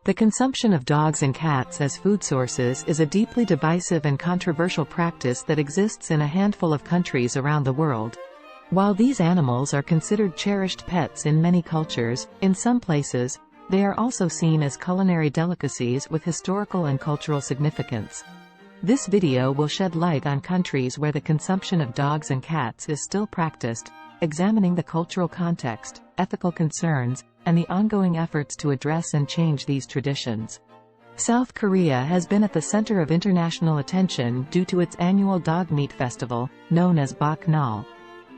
The consumption of dogs and cats as food sources is a deeply divisive and controversial practice that exists in a handful of countries around the world. While these animals are considered cherished pets in many cultures, in some places, they are also seen as culinary delicacies with historical and cultural significance. This video will shed light on countries where the consumption of dogs and cats is still practiced, examining the cultural context, ethical concerns, and the ongoing efforts to address and change these traditions. South Korea has been at the center of international attention due to its annual dog meat festival, known as Bakknal.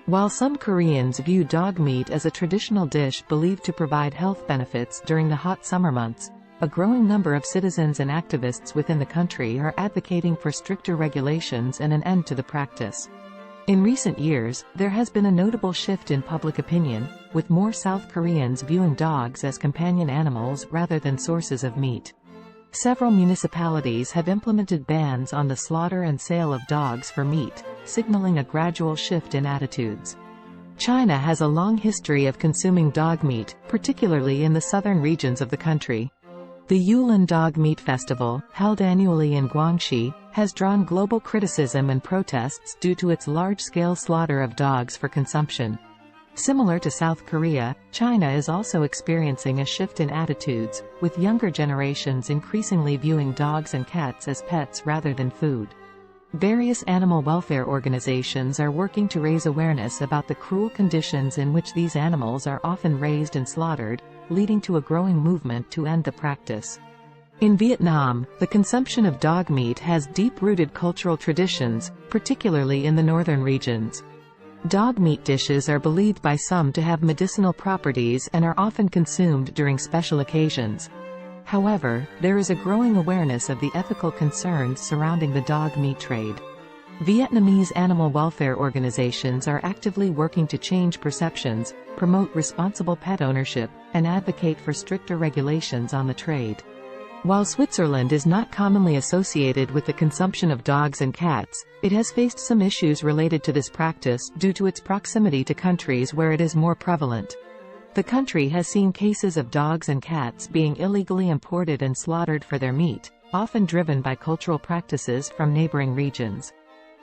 While some Koreans view dog meat as a traditional dish believed to provide health benefits during the hot summer months, a growing number of citizens and activists within the country are advocating for stricter regulations and an end to the practice. In recent years, there has been a notable shift in public opinion, with more South Koreans viewing dogs as companion animals rather than sources of meat. Several municipalities have implemented bans on the slaughter and sale of dogs for meat, signaling a gradual shift in attitudes. China has a long history of consuming dog meat, particularly in the southern regions of the country. The Yulin Dog Meat Festival, held annually in Guangxi, has drawn global criticism and protests due to its large-scale slaughter of dogs for consumption. Similar to South Korea, China is also experiencing a shift in attitudes, with younger generations increasingly viewing dogs and cats as pets rather than food. Various animal welfare organizations are working to raise awareness about the cruel conditions in which these animals are often raised and slaughtered, leading to a growing movement to end the practice. In Vietnam, the consumption of dog meat has deep-rooted cultural traditions, particularly in the northern regions. Dog meat dishes are believed by some to have medicinal properties and are often consumed during special occasions. However, there is a growing awareness of the ethical concerns surrounding the dog meat trade. Vietnamese animal welfare organizations are actively working to change perceptions, promote responsible pet ownership, and advocate for stricter regulations on the trade. While Switzerland is not commonly associated with the consumption of dogs and cats, it has faced some issues related to this practice due to its proximity to countries where it is more prevalent. The country has seen cases of dogs and cats being illegally imported and slaughtered for their meat, often driven by cultural practices from neighboring regions.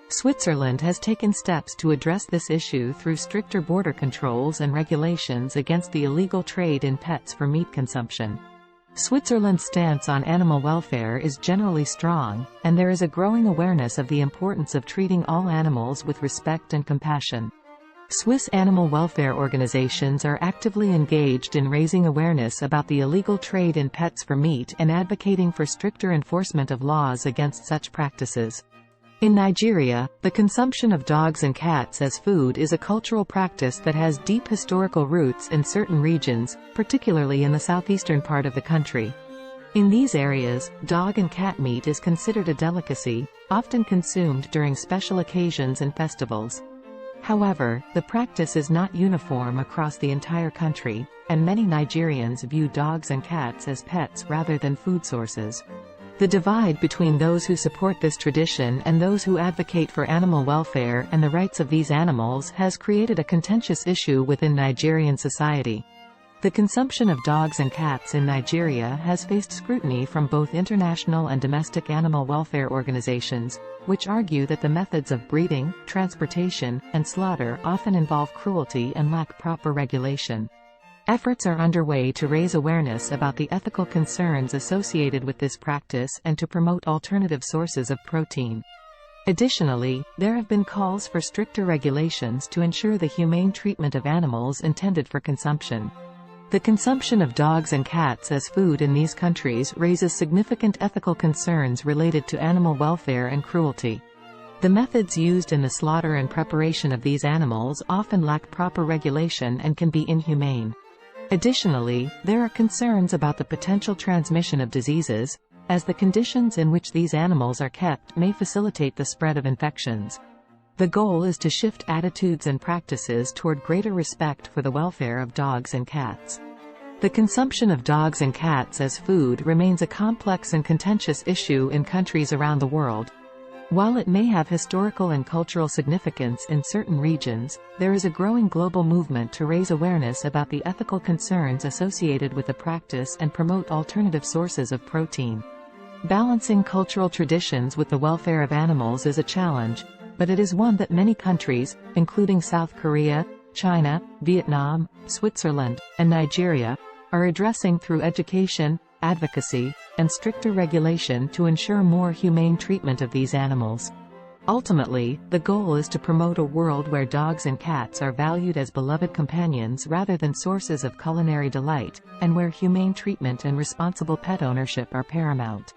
Switzerland has taken steps to address this issue through stricter border controls and regulations against the illegal trade in pets for meat consumption. Switzerland's stance on animal welfare is generally strong, and there is a growing awareness of the importance of treating all animals with respect and compassion. Swiss animal welfare organizations are actively engaged in raising awareness about the illegal trade in pets for meat and advocating for stricter enforcement of laws against such practices. In Nigeria, the consumption of dogs and cats as food is a cultural practice that has deep historical roots in certain regions, particularly in the southeastern part of the country. In these areas, dog and cat meat is considered a delicacy, often consumed during special occasions and festivals. However, the practice is not uniform across the entire country, and many Nigerians view dogs and cats as pets rather than food sources. The divide between those who support this tradition and those who advocate for animal welfare and the rights of these animals has created a contentious issue within Nigerian society. The consumption of dogs and cats in Nigeria has faced scrutiny from both international and domestic animal welfare organizations, which argue that the methods of breeding, transportation, and slaughter often involve cruelty and lack proper regulation. Efforts are underway to raise awareness about the ethical concerns associated with this practice and to promote alternative sources of protein. Additionally, there have been calls for stricter regulations to ensure the humane treatment of animals intended for consumption. The consumption of dogs and cats as food in these countries raises significant ethical concerns related to animal welfare and cruelty. The methods used in the slaughter and preparation of these animals often lack proper regulation and can be inhumane. Additionally, there are concerns about the potential transmission of diseases, as the conditions in which these animals are kept may facilitate the spread of infections. The goal is to shift attitudes and practices toward greater respect for the welfare of dogs and cats. The consumption of dogs and cats as food remains a complex and contentious issue in countries around the world. While it may have historical and cultural significance in certain regions, there is a growing global movement to raise awareness about the ethical concerns associated with the practice and promote alternative sources of protein. Balancing cultural traditions with the welfare of animals is a challenge, but it is one that many countries, including South Korea, China, Vietnam, Switzerland, and Nigeria, are addressing through education, advocacy, and stricter regulation to ensure more humane treatment of these animals. Ultimately, the goal is to promote a world where dogs and cats are valued as beloved companions rather than sources of culinary delight, and where humane treatment and responsible pet ownership are paramount.